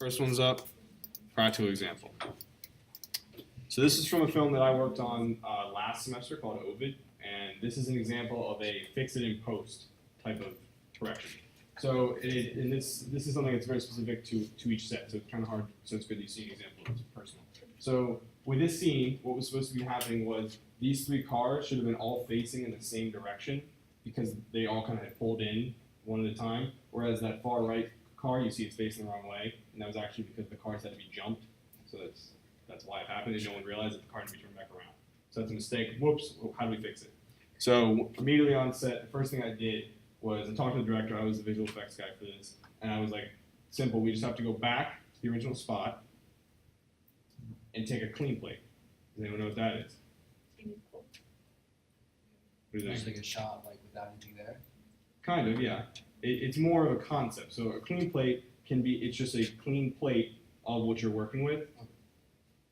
First one's up, practical example. So this is from a film that I worked on last semester called Ovid, and this is an example of a fix-it-in-post type of correction. So this is something that's very specific to each set, so it's kind of hard, so it's good that you see an example that's personal. So with this scene, what was supposed to be happening was these three cars should have been all facing in the same direction because they all kind of had pulled in one at a time, whereas that far right car, you see it's facing the wrong way, and that was actually because the cars had to be jumped, so that's why it happened, and no one realized that the car had to be turned back around. So that's a mistake. Whoops, how do we fix it? So immediately on set, the first thing I did was I talked to the director. I was the visual effects guy for this, and I was like, simple, we just have to go back to the original spot and take a clean plate. Does anyone know what that is? What do you think? Just like a shot, like without anything there? Kind of, yeah. It's more of a concept. So a clean plate can be, it's just a clean plate of what you're working with,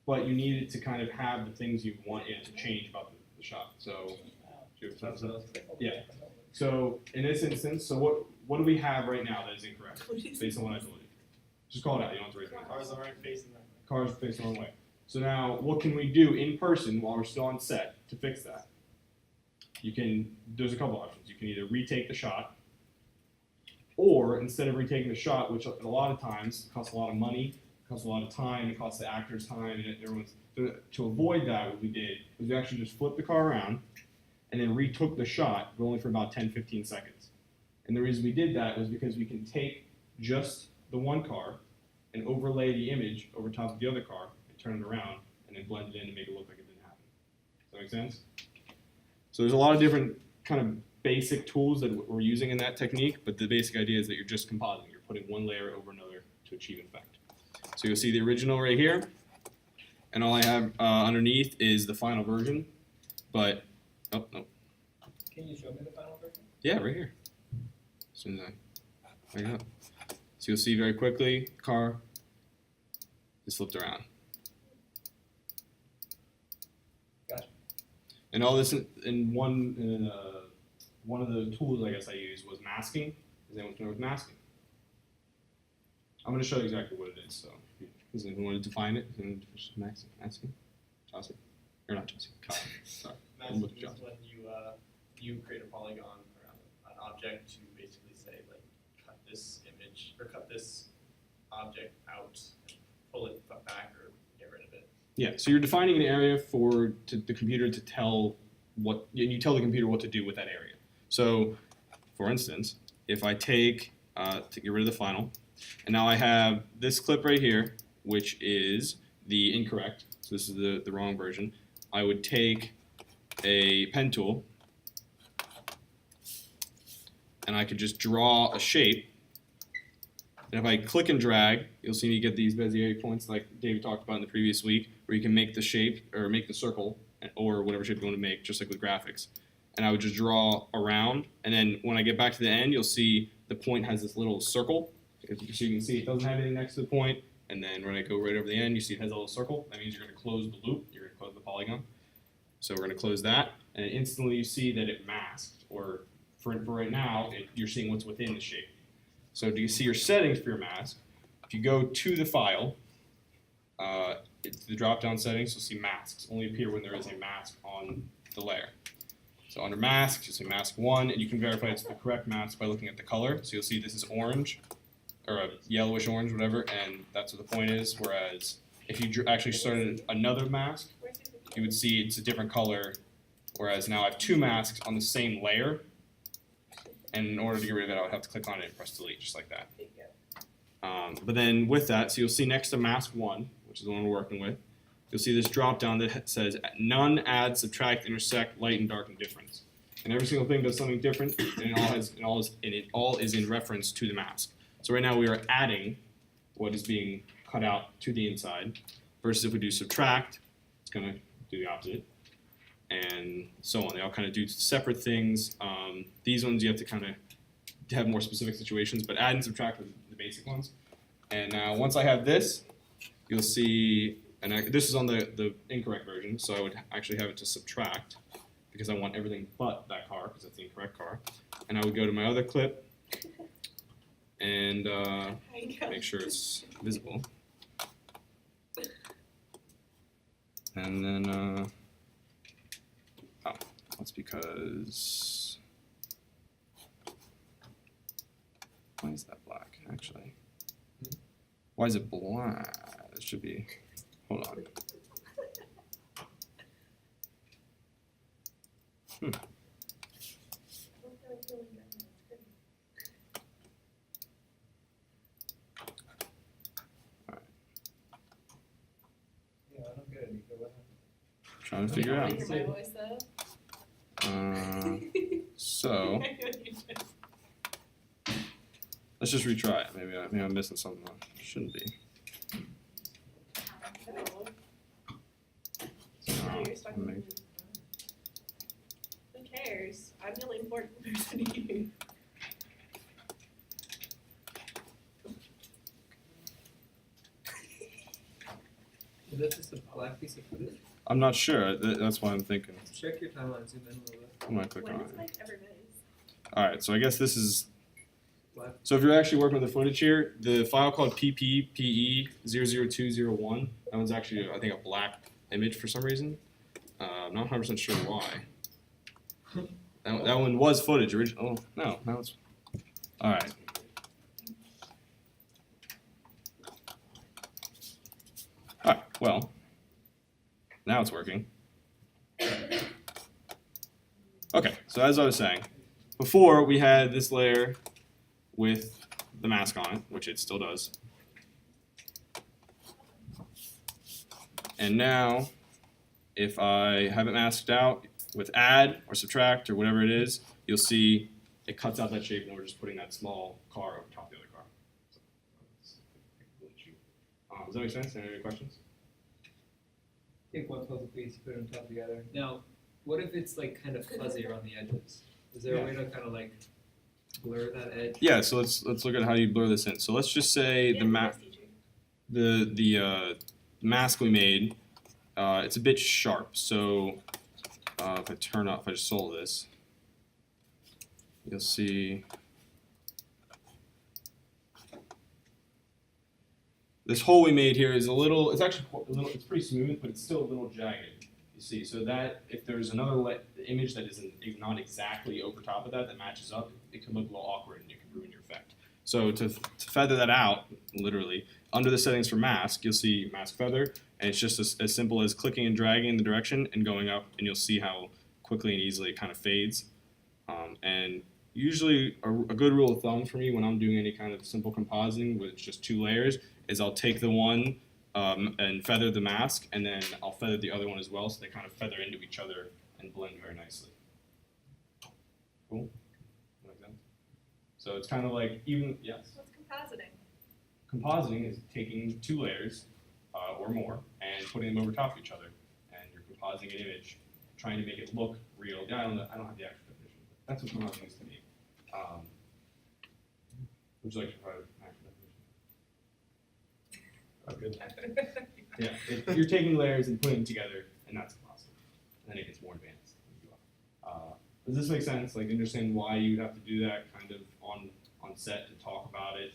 but you need it to kind of have the things you want it to change about the shot. So, yeah. So in this instance, so what do we have right now that is incorrect based on what I told you? Just call it out. You don't have to raise your hand. Cars aren't facing that way. Cars facing the wrong way. So now, what can we do in person while we're still on set to fix that? There's a couple options. You can either retake the shot, or instead of retaking the shot, which a lot of times costs a lot of money, costs a lot of time, it costs the actors time, and everyone's. To avoid that, what we did was we actually just flipped the car around and then retook the shot, but only for about 10-15 seconds. And the reason we did that was because we can take just the one car and overlay the image over top of the other car and turn it around and then blend it in and make it look like it didn't happen. Does that make sense? So there's a lot of different kind of basic tools that we're using in that technique, but the basic idea is that you're just compositing. You're putting one layer over another to achieve an effect. So you'll see the original right here, and all I have underneath is the final version, but, oh, no. Can you show me the final version? Yeah, right here. As soon as I bring it up. So you'll see very quickly, car is flipped around. Gotcha. And all this in one of the tools I guess I used was masking. Does anyone familiar with masking? I'm going to show you exactly what it is. So, does anyone want to define it? Masking? Chaucer? Or not Chaucer? Sorry. Masking is when you create a polygon around an object to basically say, like, cut this image or cut this object out, and pull it back or get rid of it. Yeah, so you're defining an area for the computer to tell you tell the computer what to do with that area. So, for instance, if I take, to get rid of the final, and now I have this clip right here, which is the incorrect, so this is the wrong version, I would take a pen tool, and I could just draw a shape, and if I click and drag, you'll see me get these Bezier points like David talked about in the previous week, where you can make the shape, or make the circle, or whatever shape you want to make, just like with graphics. And I would just draw around, and then when I get back to the end, you'll see the point has this little circle. So you can see it doesn't have anything next to the point, and then when I go right over the end, you see it has a little circle. That means you're going to close the loop, you're going to close the polygon. So we're going to close that, and instantly you see that it masked, or for right now, you're seeing what's within the shape. So do you see your settings for your mask? If you go to the file, it's the drop-down settings, you'll see masks only appear when there is a mask on the layer. So under masks, you'll see mask 1, and you can verify it's the correct mask by looking at the color. So you'll see this is orange, or a yellowish orange, whatever, and that's what the point is. Whereas if you actually started another mask, you would see it's a different color. Whereas now I have two masks on the same layer, and in order to get rid of it, I would have to click on it and press delete, just like that. But then with that, so you'll see next to mask 1, which is the one we're working with, you'll see this drop down that says none, add, subtract, intersect, light, and darken difference. And every single thing does something different, and it all is in reference to the mask. So right now we are adding what is being cut out to the inside, versus if we do subtract, it's going to do the opposite, and so on. They all kind of do separate things. These ones you have to kind of have more specific situations, but add and subtract are the basic ones. And now once I have this, you'll see, and this is on the incorrect version, so I would actually have it to subtract because I want everything but that car, because that's the incorrect car. And I would go to my other clip, and make sure it's visible. And then, oh, that's because, why is that black, actually? Why is it black? It should be, hold on. Yeah, I don't get it, Nico. What Trying to figure it out. Hear my voice though? So, let's just retry it. Maybe I'm missing something. Shouldn't be. Who cares? I'm the only important person here. Is that just a black piece of footage? I'm not sure. That's why I'm thinking. Check your timeline, zoom in a little bit. I'm gonna click on When is it. Mike ever nice? All right. So I guess this is. Black. So if you're actually working with the footage here, the file called PPPE00201, that one's actually I think a black image for some reason. I'm not 100% sure why. That one was footage original. Oh no, now it's. All right. All right. Well, now it's working. Okay. So as I was saying, before we had this layer with the mask on it, which it still does. And now, if I have it masked out with add or subtract or whatever it is, you'll see it cuts out that shape and we're just putting that small car over top of the other car. Does that make sense? Any questions? Take one puzzle piece, put it on top of the other. Now, what if it's like kind of fuzzy around the edges? Is there a way to kind of like blur that edge? Yeah, so let's look at how you blur this in. So let's just say the mask we made, it's a bit sharp. So if I just solve this, you'll see this hole we made here is it's actually it's pretty smooth, but it's still a little jagged. You see, so that if there's another image that is not exactly over top of that matches up, it can look a little awkward and it can ruin your effect. So to feather that out, literally, under the settings for mask, you'll see mask feather, and it's just as simple as clicking and dragging in the direction and going up, and you'll see how quickly and easily it kind of fades. And usually a good rule of thumb for me when I'm doing any kind of simple compositing with just 2 layers is I'll take the one and feather the mask, and then I'll feather the other one as well, so they kind of feather into each other and blend very nicely. Cool? Like that? So it's kind of like yes? What's compositing? Compositing is taking 2 layers or more and putting them over top of each other, and you're compositing an image, trying to make it look real. Yeah, I don't have the actual definition, but that's what compositing is to me. Would you like to provide an actual definition? Oh, good. Yeah, you're taking layers and putting them together, and that's compositing. And then it gets more advanced. Does this make sense? Like, understand why you would have to do that kind of on set to talk about it?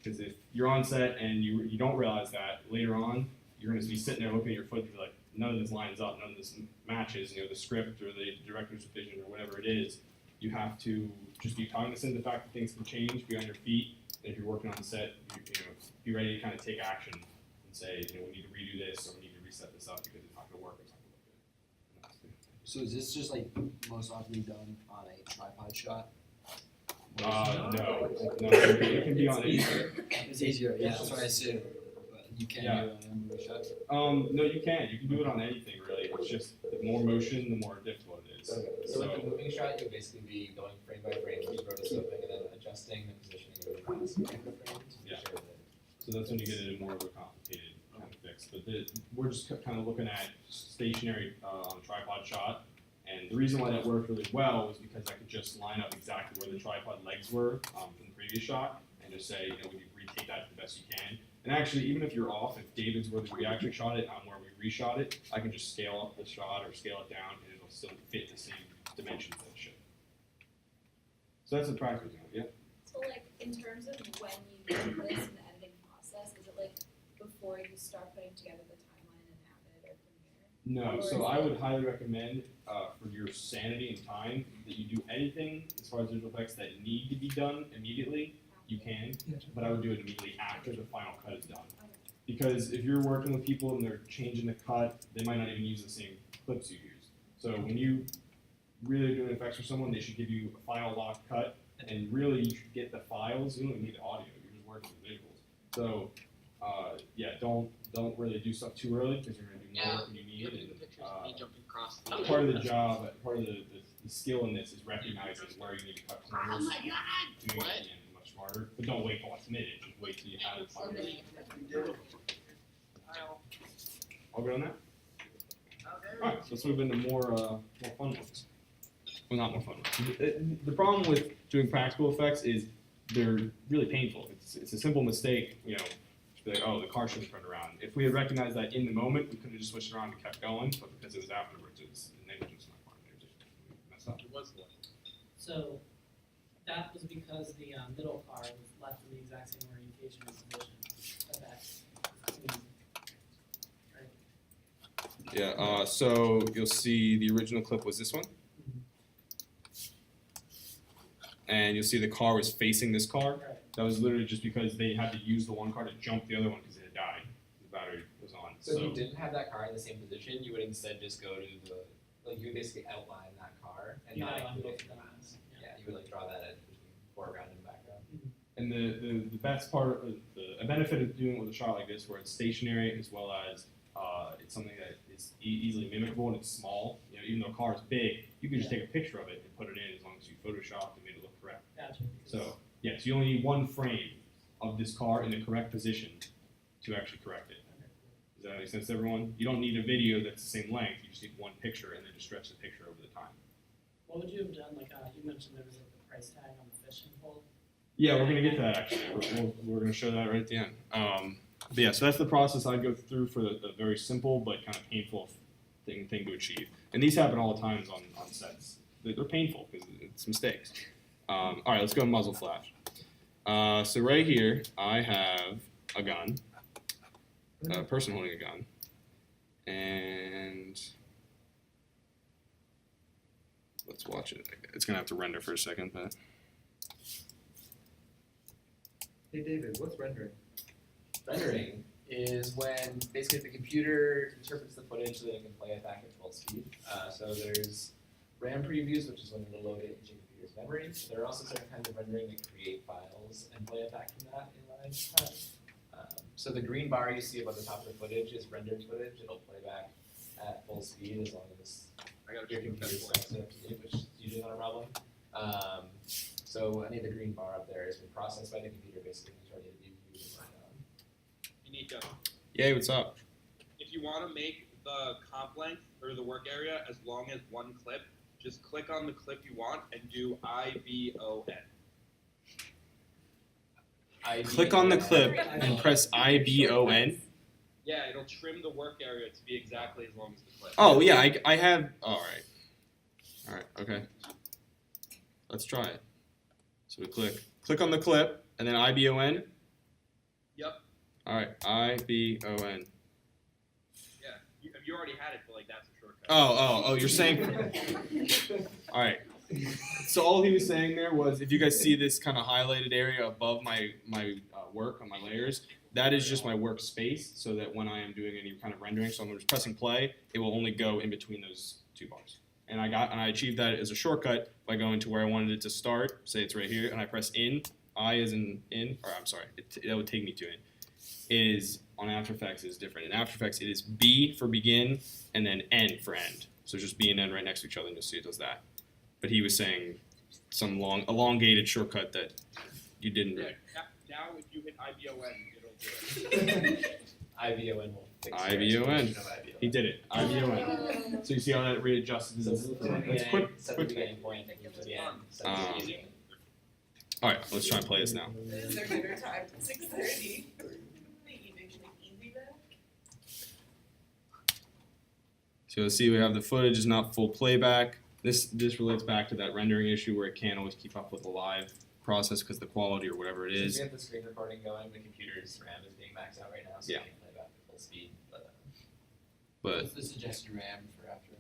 Because if you're on set and you don't realize that, later on, you're going to be sitting there looking at your footage, you're like, none of this lines up, none of this matches, the script or the director's vision or whatever it is. You have to just be cognizant of the fact that things can change, be on your feet, and if you're working on the set, be ready to kind of take action and say, we need to redo this or we need to reset this up because it's not going to work or it's not going to look good. So is this just like most often done on a tripod shot? No, it can be on anything. It's easier, yeah, that's what I assume. But you can't do it on a movie shot. No, you can. You can do it on anything really. It's just the more motion, the more difficult it is. So with the moving shot, you'll basically be going frame by frame, keep rotoscoping, and then adjusting the positioning of the frames to make the frames. Yeah. So that's when you get into more of a complicated kind of fix. But we're just kind of looking at stationary on a tripod shot. And the reason why that worked really well was because I could just line up exactly where the tripod legs were from the previous shot and just say, when you retake that the best you can. And actually, even if you're off, if David's where we actually shot it, I'm where we reshot it, I can just scale up the shot or scale it down and it'll still fit the same dimensions that it should. So that's the practice, yeah? So like in terms of when you do this in the editing process, is it like before you start putting together the timeline in Avid or Premiere? No, Or so is I it- would highly recommend for your sanity and time that you do anything as far as visual effects that need to be done immediately. You can, but I would do it immediately after the final cut is done. Because if you're working with people and they're changing the cut, they might not even use the same clips you use. So when you really are doing effects for someone, they should give you a final locked cut, and really you should get the files. You don't even need the audio. You're just working with visuals. So yeah, don't really do stuff too early because you're gonna do more work than you need. And, jumping across part of the job, part of the skill in this is recognizing where you need to cut corners. Doing it again much smarter, but don't wait till last minute. Just wait till you have it. All good on that? Alright, so let's move into more fun ones. Well, not more fun ones. The problem with doing practical effects is they're really painful. It's a simple mistake, you know, just be like, oh, the car shouldn't turn around. If we had recognized that in the moment, we could have just switched around and kept going, but because it was afterwards, it's negligence on our part. It just messed up. It was one. So that was because the middle car was left in the exact same orientation as the vision. Yeah, so you'll see the original clip was this one. And you'll see the car was facing this car. Right. That was literally just because they had to use the one car to jump the other one because it had died. The battery was on. So if you didn't have that car in the same position, you would instead just go to the, like you would basically outline that car and You not outline include both it in the of them, mask. yeah. Yeah, you would like draw that edge between foreground and background. And the best part, a benefit of doing it with a shot like this, where it's stationary as well as it's something that is easily mimicable and it's small. You know, even though a car is big, you can just take a picture of it and put it in as long as you photoshopped and made it look correct. Gotcha. So yes, you only need one frame of this car in the correct position to actually correct it. Does that make sense to everyone? You don't need a video that's the same length. You just need one picture and then just stretch the picture over the time. What would you have done? Like you mentioned, there was like the price tag on the fishing pole. Yeah, we're gonna get to that actually. We're gonna show that right at the end. But yeah, so that's the process I'd go through for the very simple but kind of painful thing to achieve. And these happen all the times on sets. They're painful because it's mistakes. All right, let's go muzzle flash. So right here, I have a gun, a person holding a gun, and let's watch it. It's gonna have to render for a second, but. Hey David, what's rendering? Rendering is when basically the computer interprets the footage so that it can play it back at full speed. So there's RAM previews, which is when it'll load it into your computer's memory. There are also certain kinds of rendering that create files and play it back from that in live time. So the green bar you see above the top of the footage is rendered footage. It'll play back at full speed as long as your computer sets it up to date, which is usually not a problem. So any of the green bar up there has been processed by the computer basically and is ready to be viewed and run on. Nico, Yay, what's up? if you want to make the comp length or the work area as long as one clip, just click on the clip you want and do IBON. Click on the clip and press IBON. Yeah, it'll trim the work area to be exactly as long as the clip. Oh yeah, I have. All right, okay. Let's try it. So we click on the clip and then IBON. Yep. All right, IBON. Yeah, you already had it, but like that's a shortcut. Oh, you're saying. All right. So all he was saying there was, if you guys see this kind of highlighted area above my work on my layers, that is just my workspace, so that when I am doing any kind of rendering, so I'm just pressing play, it will only go in between those two bars. And I achieved that as a shortcut by going to where I wanted it to start. Say it's right here, and I press in. I as in, or I'm sorry, that would take me to in. Is on After Effects is different. In After Effects, it is B for begin and then N for end. So just B and N right next to each other, and you'll see it does that. But he was saying some elongated shortcut that you didn't. Yeah, now if you hit IBON, it'll do it. IBON will fix IBON. your explanation of IBON. He did it. IBON. So you see how that readjusted? So That's quick. set the Quick. beginning point to the end. Set the Um, beginning. All right, let's try and play this now. Is there dinner time? 6:30. Easy there. So you'll see we have the footage is not full playback. This relates back to that rendering issue where it can't always keep up with the live process because the quality or whatever it Since is. we have the screen recording going, the computer's RAM is being maxed out right now, so Yeah. we can't play back at full speed. But What's the suggested RAM for After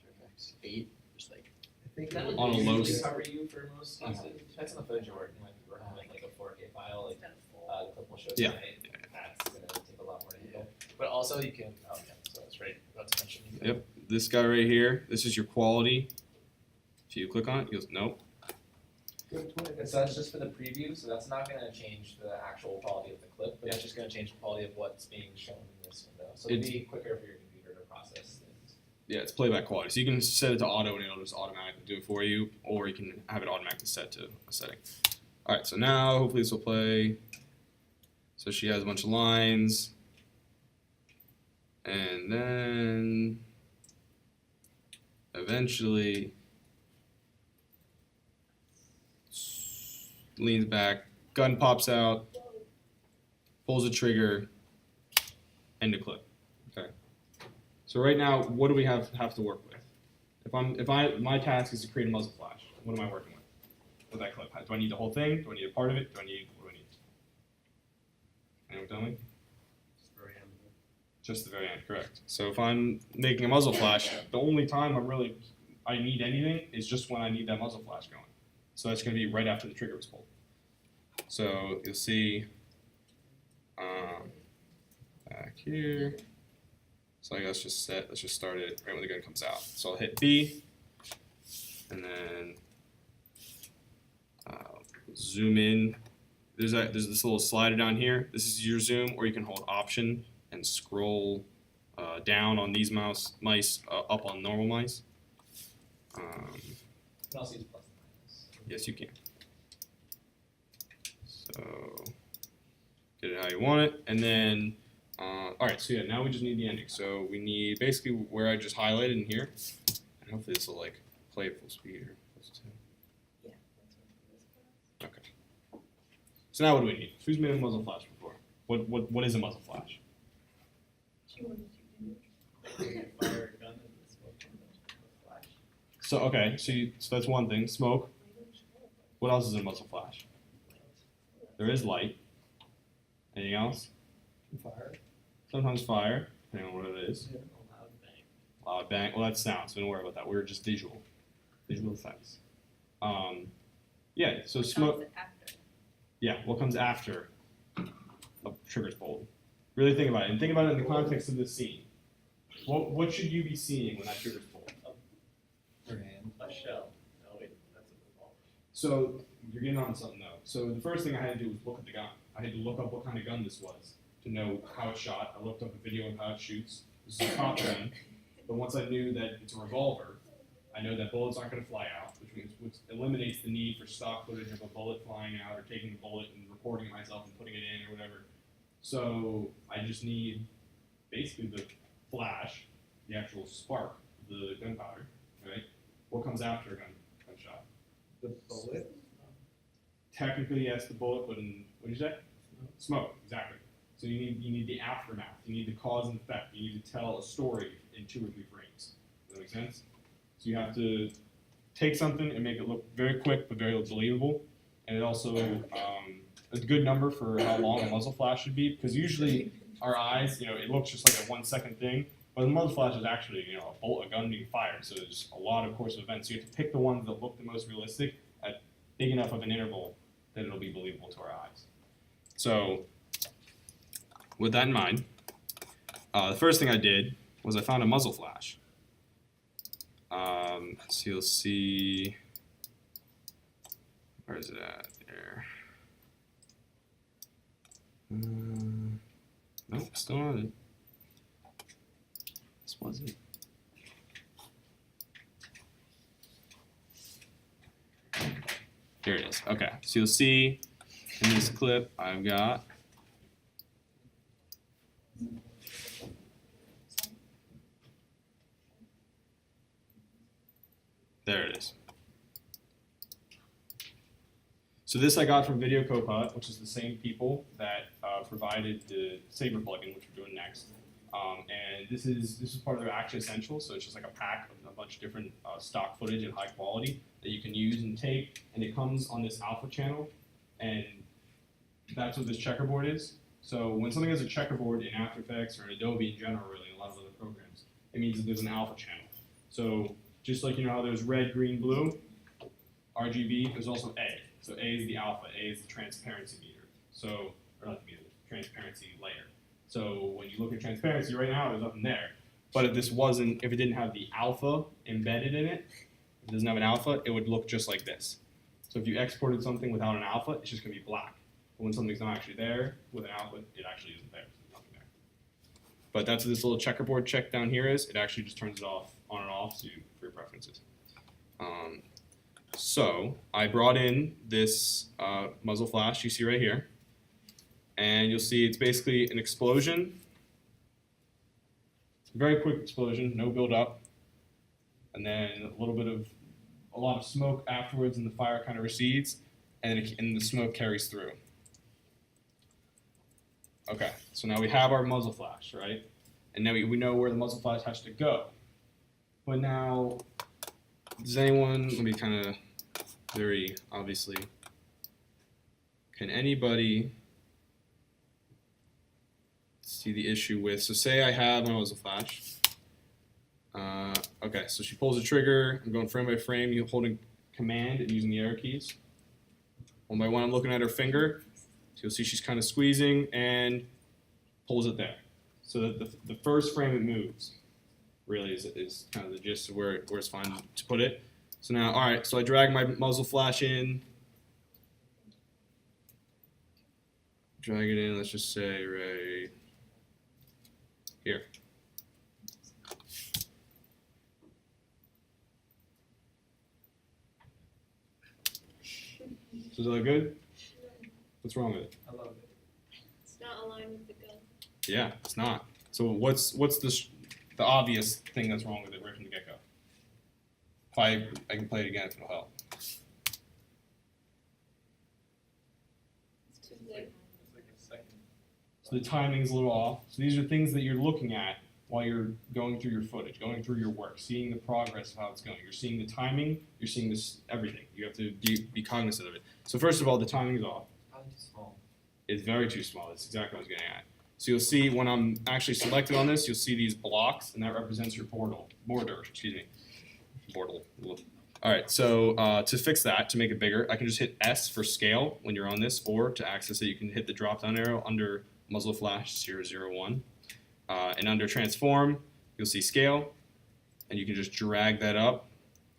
Effects? 8? Just like I think that would On a low usually s- cover you for most cases. Depends on the footage you're working with. If you're working with like a 4K file, like the clip we'll show Yeah. tonight, that's gonna take a lot more to handle. But also you can, oh yeah, so that's right, about to mention. You can- Yep. This guy right here, this is your quality. If you click on it, it goes, nope. And so that's just for the preview, so that's not gonna change the actual quality of the clip, but that's just gonna change the quality of what's being shown in this window. So it'll be quicker for your computer to process things. Yeah, it's playback quality. So you can set it to auto and it'll just automatically do it for you, or you can have it automatically set to a setting. Alright, so now hopefully this will play. So she has a bunch of lines. And then eventually leans back, gun pops out, pulls the trigger, end the clip. Okay. So right now, what do we have to work with? My task is to create a muzzle flash. What am I working with that clip? Do I need the whole thing? Do I need a part of it? What do I need? Anyone tell me? Just the very end, correct. So if I'm making a muzzle flash, the only time I need anything is just when I need that muzzle flash going. So that's going to be right after the trigger was pulled. So you'll see back here. So let's just start it right when the gun comes out. So I'll hit B, and then zoom in. There's this little slider down here. This is your zoom, or you can hold Option and scroll down on these mice, up on normal mice. You can also use plus and minus. Yes, you can. So get it how you want it, and then all right. So yeah, now we just need the ending. So we need basically where I just highlighted in here, and hopefully this will like play at full speed or close to. Yeah. Okay. So now what do we need? Who's made a muzzle flash before? What is a muzzle flash? Fire a gun and the smoke from the flash. So okay, so that's one thing. Smoke. What else is a muzzle flash? There is light. Anything else? Fire. Sometimes fire, depending on what it is. Loud bang. Loud bang. Well, that's sound, so don't worry about that. We're just visual effects. Yeah. So smoke. After. Yeah. What comes after a trigger's pulled? Really think about it, and think about it in the context of this scene. What should you be seeing when that trigger's pulled? A shell. No wait, that's a revolver. So you're getting on something though. So the first thing I had to do was look at the gun. I had to look up what kind of gun this was to know how it shot. I looked up a video of how it shoots. This is a cop gun, but once I knew that it's a revolver, I know that bullets aren't going to fly out, which eliminates the need for stock footage of a bullet flying out or taking a bullet and recording it myself and putting it in or whatever. So I just need basically the flash, the actual spark of the gunpowder, right? What comes after a gunshot? The bullet. Technically, yes, the bullet, but what did you say? Smoke, exactly. So you need the aftermath. You need the cause and effect. You need to tell a story in 2 or 3 frames. Does that make sense? So you have to take something and make it look very quick but very believable, and it also a good number for how long a muzzle flash should be, because usually our eyes, it looks just like a 1 second thing, but the muzzle flash is actually a gun being fired. So there's a lot of course of events. So you have to pick the ones that look the most realistic at big enough of an interval that it'll be believable to our eyes. So with that in mind, the first thing I did was I found a muzzle flash. So you'll see, where is it at? There. Nope, still not it. This was it. Here it is. Okay, so you'll see in this clip I've got there it is. So this I got from Video Copilot, which is the same people that provided the Saber plugin, which we're doing next. And this is part of their Action Essentials, so it's just like a pack of a bunch of different stock footage and high quality that you can use and take, and it comes on this alpha channel, and that's what this checkerboard is. So when something has a checkerboard in After Effects or in Adobe in general, really, a lot of other programs, it means that there's an alpha channel. So just like you know how there's red, green, blue, RGB, there's also A. So A is the alpha, A is the transparency meter. So, or not the meter, the transparency layer. So when you look at transparency right now, there's nothing there. But if if it didn't have the alpha embedded in it, if it doesn't have an alpha, it would look just like this. So if you exported something without an alpha, it's just gonna be black. But when something's not actually there with an alpha, it actually isn't there. So there's nothing there. But that's what this little checkerboard check down here is. It actually just turns it off, on and off for your preferences. So I brought in this muzzle flash you see right here. And you'll see it's basically an explosion. Very quick explosion, no build up. And then a lot of smoke afterwards, and the fire kind of recedes, and the smoke carries through. Okay, so now we have our muzzle flash, right? And now we know where the muzzle flash has to go. But now, does anyone, let me kind of very obviously, can anybody see the issue with, so say I have my muzzle flash. Okay, so she pulls the trigger, I'm going frame by frame, you're holding command and using the arrow keys. One by one I'm looking at her finger, so you'll see she's kind of squeezing and pulls it there. So that the first frame it moves really is kind of the gist of where it's fine to put it. So now, alright, so I drag my muzzle flash in, drag it in, let's just say right here. So is that look good? What's wrong with it? I love it. It's not aligned with the gun. Yeah, it's not. So what's the obvious thing that's wrong with it right from the get-go? If I can play it again if it'll help. It's too big. It's like a second. So the timing's a little off. So these are things that you're looking at while you're going through your footage, going through your work, seeing the progress of how it's going. You're seeing the timing, you're seeing this everything. You have to be cognizant of it. So first of all, the timing is off. Probably too small. It's very too small. That's exactly what I was getting at. So you'll see when I'm actually selected on this, you'll see these blocks, and that represents your border. All right, so to fix that, to make it bigger, I can just hit S for scale when you're on this, or to access it, you can hit the drop-down arrow under muzzle flash 001. And under transform, you'll see scale, and you can just drag that up.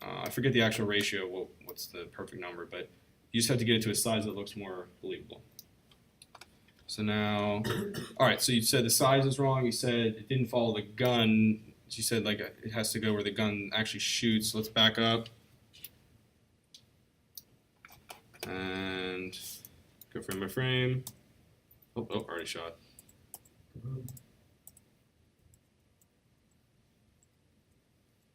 I forget the actual ratio, what's the perfect number, but you just have to get it to a size that looks more believable. So now, all right, so you said the size is wrong, you said it didn't follow the gun, you said like it has to go where the gun actually shoots, so let's back up. And go frame by frame. Oh, already shot.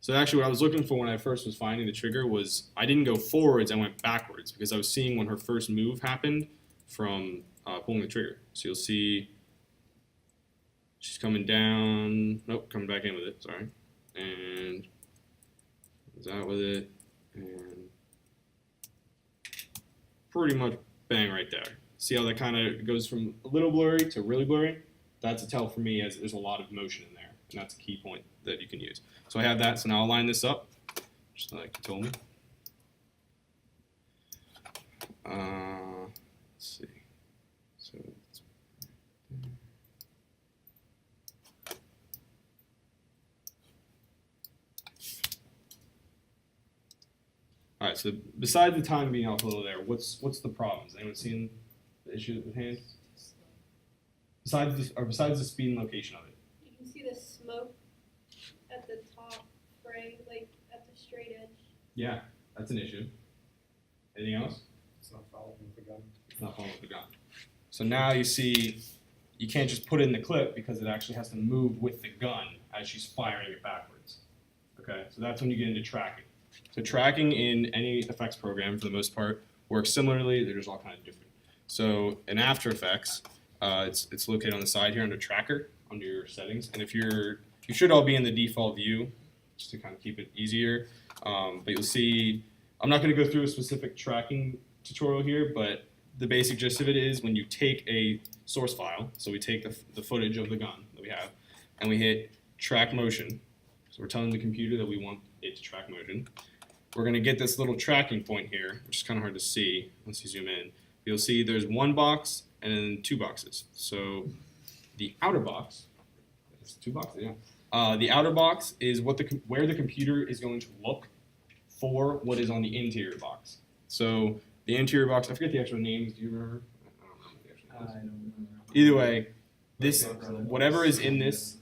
So actually what I was looking for when I first was finding the trigger was I didn't go forwards, I went backwards because I was seeing when her first move happened from pulling the trigger. So you'll see she's coming down, nope, coming back in with it, sorry. And goes out with it, and pretty much bang right there. See how that kind of goes from a little blurry to really blurry? That's a tell for me as there's a lot of motion in there, and that's a key point that you can use. So I have that, so now I'll line this up, just like you told me. Let's see. So all right, so besides the time being off a little there, what's the problems? Anyone seen the issue with hand? Besides the speed and location of it. You can see the smoke at the top frame, like at the straight edge. Yeah, that's an issue. Anything else? It's not following with the gun. It's not following with the gun. So now you see, you can't just put it in the clip because it actually has to move with the gun as she's firing it backwards. Okay, so that's when you get into tracking. So tracking in any effects program, for the most part, works similarly. They're just all kind of different. So in After Effects, It's located on the side here under tracker, under your settings. And you should all be in the default view, just to kind of keep it easier. But you'll see, I'm not going to go through a specific tracking tutorial here, but the basic gist of it is when you take a source file, so we take the footage of the gun that we have, and we hit track motion. So we're telling the computer that we want it to track motion. We're going to get this little tracking point here, which is kind of hard to see once you zoom in. You'll see there's one box and then two boxes. So the outer box, it's two boxes, yeah. The outer box is where the computer is going to look for what is on the interior box. So the interior box, I forget the actual names. Do you remember? I don't remember the actual names. I don't remember. Either way, this whatever is in this,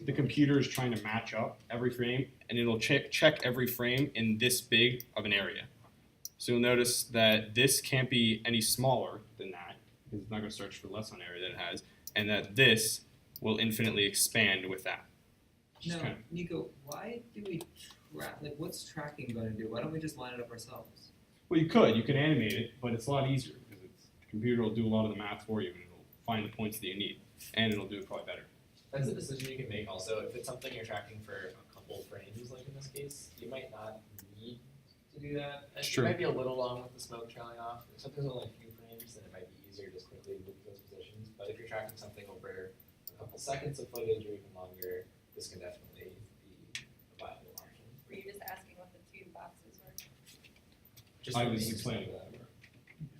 the computer is trying to match up every frame, and it'll check every frame in this big of an area. So you'll notice that this can't be any smaller than that, because it's not going to search for less on area than it has, and that this will infinitely expand with that. Just Now, kind of- Nico, why do we track? Like, what's tracking going to do? Why don't we just line it up ourselves? Well, you can animate it, but it's a lot easier because the computer will do a lot of the math for you, and it'll find the points that you need, and it'll do it probably better. That's a decision you can make also. If it's something you're tracking for a couple frames, like in this case, you might not need to do that. And Sure. It might be a little long with the smoke trailing off. If something's only a few frames, then it might be easier to just quickly move those positions. But if you're tracking something over a couple seconds of footage or even longer, this can definitely be a viable option. Were you just asking what the two boxes were? Just I the was names explaining of that. them.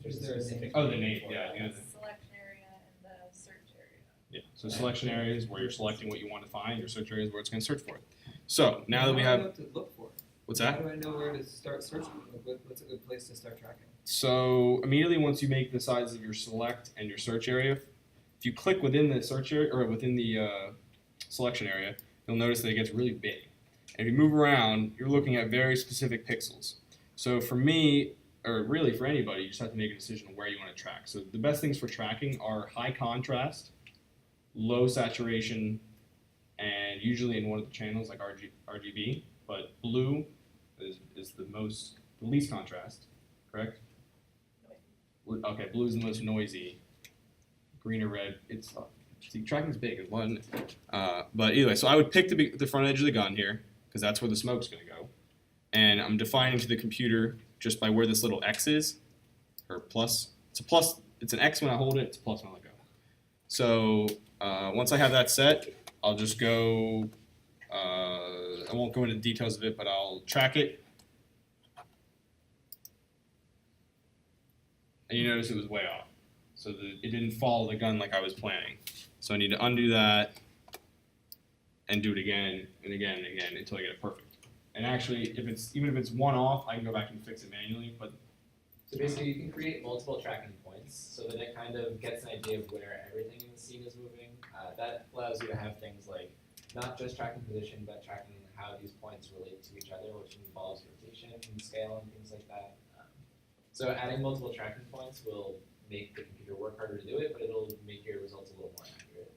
There's Is there a specific Oh, the name name, for yeah, it. yeah. The selection area and the search area. Yeah. So selection area is where you're selecting what you want to find. Your search area is where it's going to search for it. So now that we How do I have, know what to look for? what's How that? do I know where to start searching? Like, what's a good place to start tracking? So immediately once you make the size of your select and your search area, if you click within the search area or within the selection area, you'll notice that it gets really big. And if you move around, you're looking at very specific pixels. So for me, or really for anybody, you just have to make a decision on where you want to track. So the best things for tracking are high contrast, low saturation, and usually in one of the channels like RGB. But blue is the least contrast, correct? Okay, blue is the most noisy. Green or red, see, tracking's big. It's one, but anyway, so I would pick the front edge of the gun here because that's where the smoke's going to go, and I'm defining to the computer just by where this little X is, or plus. It's a plus. It's an X when I hold it. It's a plus when I let go. So once I have that set, I'll just go. I won't go into the details of it, but I'll track it. And you notice it was way off. So it didn't follow the gun like I was planning. So I need to undo that and do it again and again and again until I get it perfect. And actually, even if it's one off, I can go back and fix it manually. But So basically, you can create multiple tracking points so that it kind of gets an idea of where everything in the scene is moving. That allows you to have things like not just tracking position, but tracking how these points relate to each other, which involves rotation and scale and things like that. So adding multiple tracking points will make the computer work harder to do it, but it'll make your results a little more accurate.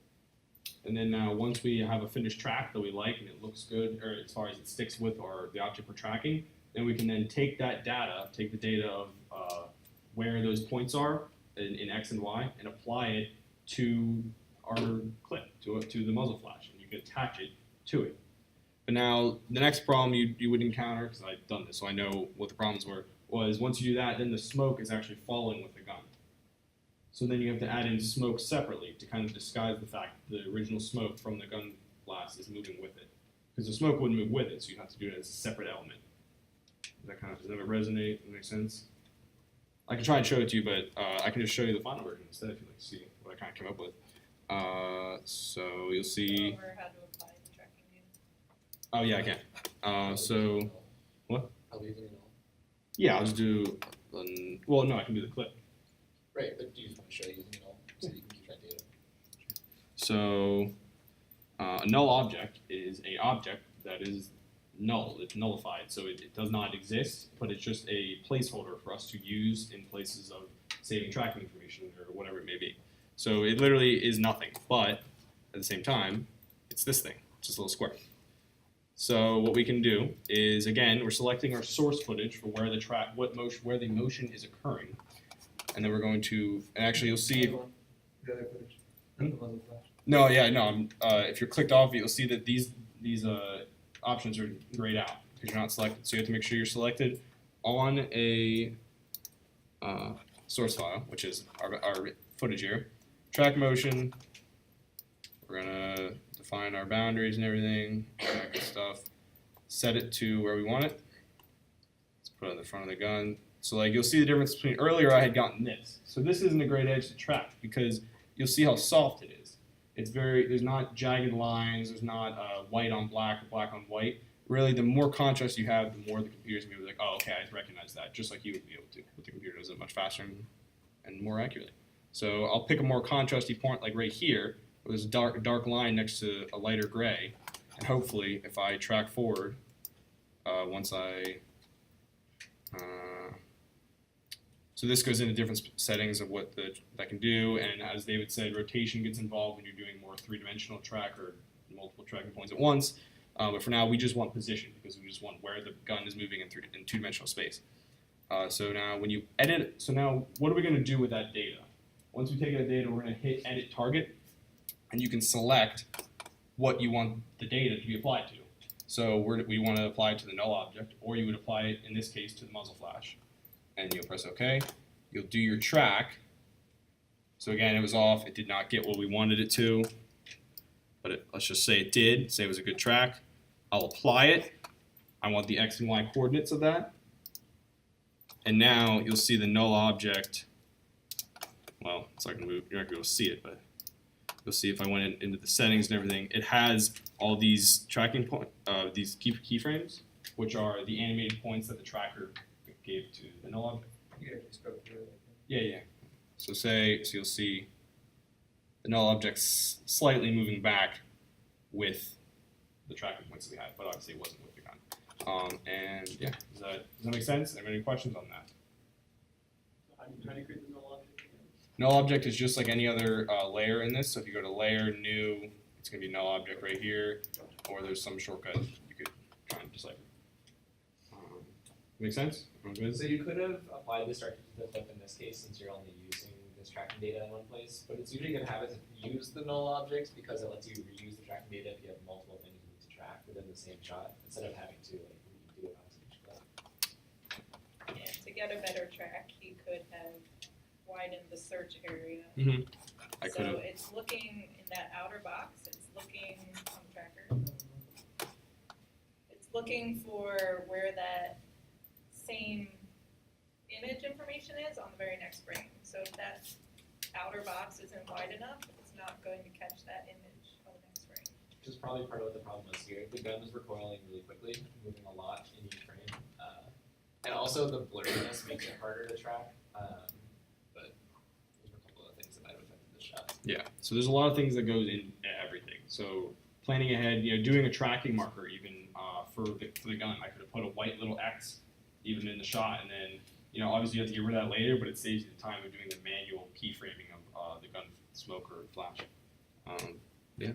and then now once we have a finished track that we like and it looks good, or as far as it sticks with the object we're tracking, then we can then take that data, take the data of where those points are in X and Y, and apply it to our clip, to the muzzle flash, and you can attach it to it. But now the next problem you would encounter, because I've done this, so I know what the problems were, was once you do that, then the smoke is actually falling with the gun. So then you have to add in smoke separately to kind of disguise the fact that the original smoke from the gun blast is moving with it. Because the smoke wouldn't move with it, so you have to do it as a separate element. Does that resonate? Does that make sense? I can try and show it to you, but I can just show you the final version instead if you'd like to see what I kind of came up with. So you'll see. Go over how to apply the tracking data. Oh yeah, I can. So what? I'll leave it all. Yeah, I'll just do. Well, no, I can do the clip. Right, but do you just want to show using it all so you can keep track data? So a null object is a object that is null. It's nullified, so it does not exist, but it's just a placeholder for us to use in places of saving tracking information or whatever it may be. So it literally is nothing, but at the same time, it's this thing, just a little square. So what we can do is, again, we're selecting our source footage for where the motion is occurring, and then we're going to, and actually you'll see, The other footage. Not the muzzle flash. No, yeah, no. If you're clicked off, you'll see that these options are grayed out because you're not selected. So you have to make sure you're selected on a source file, which is our footage here. Track motion. We're gonna define our boundaries and everything, all that good stuff. Set it to where we want it. Let's put it on the front of the gun. So like you'll see the difference between earlier I had gotten this. So this isn't a great edge to track because you'll see how soft it is. It's there's not jagged lines, there's not white on black or black on white. Really, the more contrast you have, the more the computer's gonna be like, oh, okay, I recognize that, just like you would be able to. But the computer does it much faster and more accurately. So I'll pick a more contrasty point, like right here, where there's a dark line next to a lighter gray, and hopefully, if I track forward, once I so this goes into different settings of what that can do, and as David said, rotation gets involved when you're doing more three-dimensional track or multiple tracking points at once. But for now, we just want position because we just want where the gun is moving in two-dimensional space. So now when you edit, so now what are we going to do with that data? Once we take that data, we're going to hit Edit Target, and you can select what you want the data to be applied to. So we want to apply it to the null object, or you would apply it, in this case, to the muzzle flash. And you'll press OK. You'll do your track. So again, it was off. It did not get what we wanted it to. But let's just say it did. Say it was a good track. I'll apply it. I want the X and Y coordinates of that. And now you'll see the null object. Well, it's not going to move. You're not going to be able to see it, but you'll see if I went into the settings and everything, it has all these tracking these keyframes, which are the animated points that the tracker gave to the null object. You can actually scroll through it. Yeah. So you'll see the null object's slightly moving back with the tracking points that we had, but obviously it wasn't with the gun. And yeah, does that make sense? Any questions on that? How do you create the null object again? Null object is just like any other layer in this. So if you go to Layer, New, it's going to be null object right here, or there's some shortcut you could try and decipher. Make sense? So you could have applied this directly to the clip in this case since you're only using this tracking data in one place, but it's usually going to have it use the null objects because it lets you reuse the tracking data if you have multiple things you need to track within the same shot instead of having to like redo it onto each clip. Yeah, to get a better track, you could have widened the search area. I could have. So it's looking in that outer box, it's looking on the tracker. It's looking for where that same image information is on the very next frame. So if that outer box isn't wide enough, it's not going to catch that image on the next frame. Which is probably part of what the problem is here. The gun is recoiling really quickly, moving a lot in each frame. And also the blurriness makes it harder to track. But those were a couple of things that might have affected this shot. Yeah. So there's a lot of things that goes in everything. So planning ahead, doing a tracking marker even for the gun. I could have put a white little X even in the shot, and then obviously you have to get rid of that later, but it saves you the time of doing the manual keyframing of the gun smoke or flash. Yeah.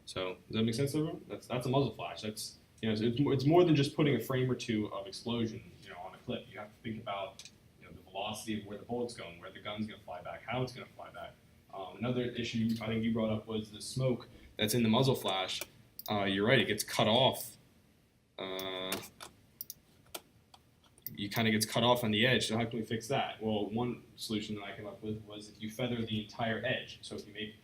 So does that make sense, everyone? That's a muzzle flash. That's it's more than just putting a frame or two of explosion on a clip. You have to think about the velocity of where the bullet's going, where the gun's going to fly back, how it's going to fly back. Another issue I think you brought up was the smoke that's in the muzzle flash. You're right; it gets cut off. You kind of gets cut off on the edge. So how can we fix that? Well, one solution that I came up with was if you feather the entire edge. So if you make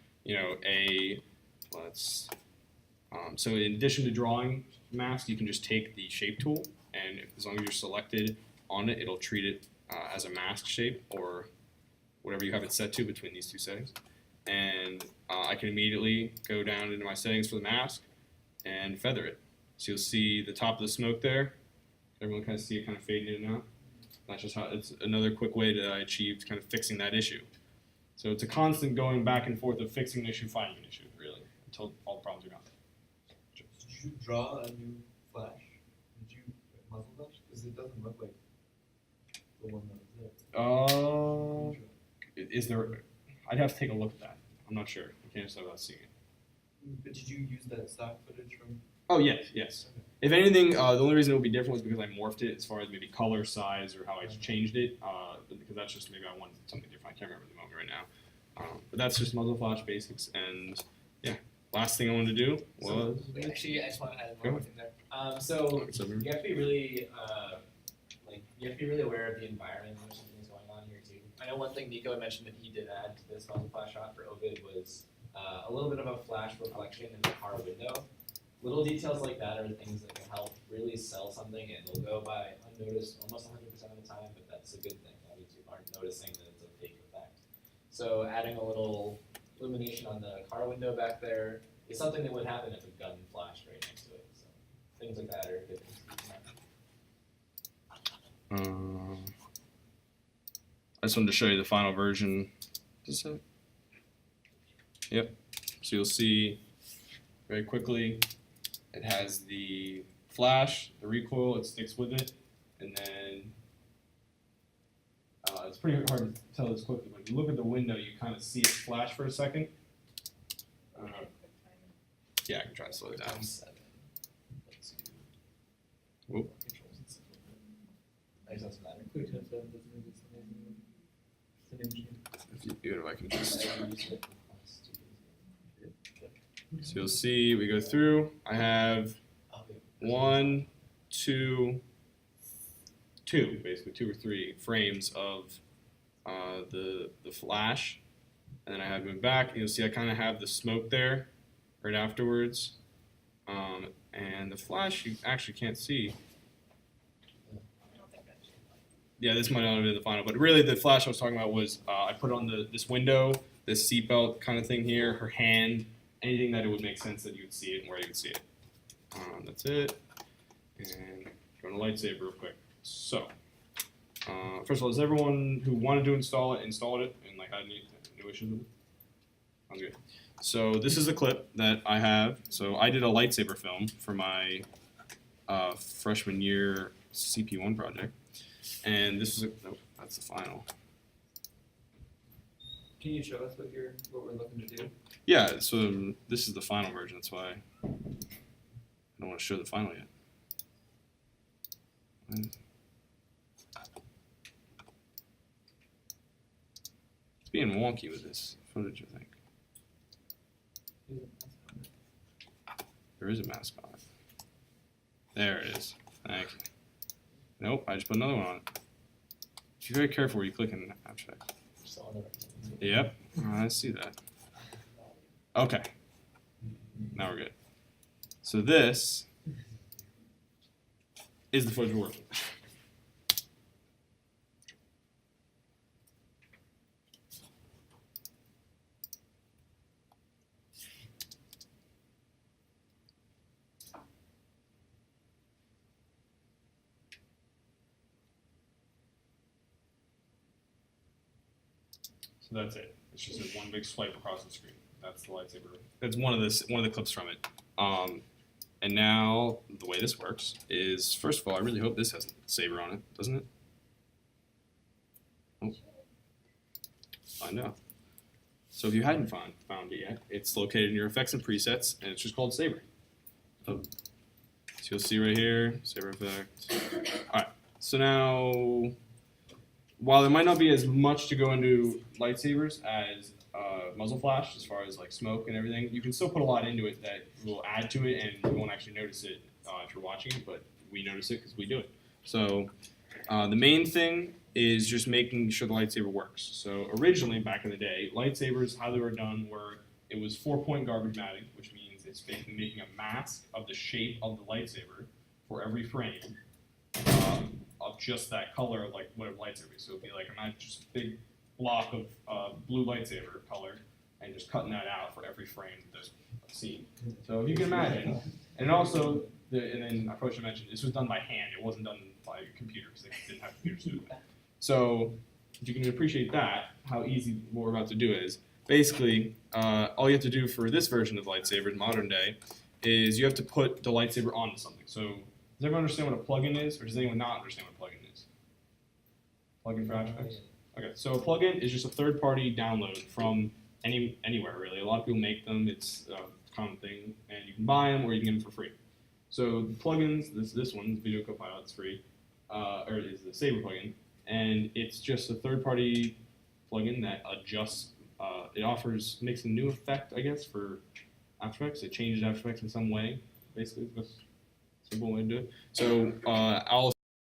so in addition to drawing mask, you can just take the shape tool, and as long as you're selected on it, it'll treat it as a mask shape or whatever you have it set to between these two settings. And I can immediately go down into my settings for the mask and feather it. So you'll see the top of the smoke there. Everyone kind of see it kind of fading in and out. That's just how it's another quick way that I achieved kind of fixing that issue. So it's a constant going back and forth of fixing an issue, finding an issue, really, until all the problems are gone. Did you draw a new flash? Did you muzzle flash? Because it doesn't look like the one that was there. Is there? I'd have to take a look at that. I'm not sure. I can't say without seeing it. But did you use that stock footage from? Oh yes. Okay. If anything, the only reason it would be different was because I morphed it as far as maybe color, size, or how I changed it. Because that's just maybe I wanted something different. I can't remember at the moment right now. But that's just muzzle flash basics, and yeah. Last thing I wanted to do was Actually, I just want to add Go one more thing there. So What's up, you have to be really, you have to be really aware of the environment in which something is going on here too. I know one thing Nico had mentioned that he did add to this muzzle flash shot for Ovid was a little bit of a flash reflection in the car window. Little details like that are things that can help really sell something, and it'll go by unnoticed almost 100% of the time, but that's a good thing. That means you aren't noticing that it's a fake effect. So adding a little illumination on the car window back there is something that would happen if a gun flashed right next to it. So things like that are good things to keep in mind. I just wanted to show you the final version. Yep. So you'll see very quickly it has the flash, the recoil, it sticks with it, and then it's pretty hard to tell this quickly, but if you look at the window, you kind of see it flash for a second. Yeah, I can try to slow it down. Whoop. Doesn't matter. Quick time 7 doesn't make it amazing. It's an image. Even if I can just. So you'll see we go through. I have 1, 2, basically 2 or 3 frames of the flash, and then I have moved back. And you'll see I kind of have the smoke there right afterwards, and the flash you actually can't see. Yeah, this might not have been the final, but really the flash I was talking about was I put on this window, this seatbelt kind of thing here, her hand, anything that it would make sense that you would see it and where you would see it. That's it. And go to lightsaber real quick. So, first of all, does everyone who wanted to install it installed it and like had any issues with it? Sounds good. So this is a clip that I have. So I did a lightsaber film for my freshman year CP1 project. And this is that's the final. Can you show us what we're looking to do? Yeah, so this is the final version. That's why I don't want to show the final yet. It's being wonky with this footage, I think. There is a mask on it. There it is. Thank you. Nope, I just put another one on it. Be very careful where you click in After Effects. Yep, I see that. Okay, now we're good. So this is the footage we're working with. So that's it. It's just a one big swipe across the screen. That's the lightsaber. That's one of the clips from it. And now the way this works is, first of all, I really hope this has a saber on it, doesn't it? Oh. Find out. So if you hadn't found it yet, it's located in your effects and presets, and it's just called saber. So you'll see right here, saber effect. All right. So now, while there might not be as much to go into lightsabers as muzzle flash, as far as like smoke and everything, you can still put a lot into it that will add to it, and you won't actually notice it if you're watching it, but we notice it because we do it. So the main thing is just making sure the lightsaber works. So originally, back in the day, lightsabers, how they were done were, it was 4-point garbage matting, which means it's basically making a mask of the shape of the lightsaber for every frame of just that color of like whatever lightsaber is. So it'd be like, imagine just a big block of blue lightsaber color and just cutting that out for every frame that's seen. So if you can imagine, and also, and then I probably should mention, this was done by hand. It wasn't done by a computer because they didn't have computers to do it. So if you can appreciate that, how easy what we're about to do is, basically, all you have to do for this version of lightsaber in modern day is you have to put the lightsaber onto something. So does everyone understand what a plugin is, or does anyone not understand what a plugin is? Plugin for After Effects? Okay, so a plugin is just a third-party download from anywhere, really. A lot of people make them. It's a common thing, and you can buy them or you can get them for free. So the plugins, this one, Video Copilot, is free, or is the Saber plugin, and it's just a third-party plugin that adjusts it makes a new effect, I guess, for After Effects. It changes After Effects in some way. Basically, is the simple way to do it. So I'll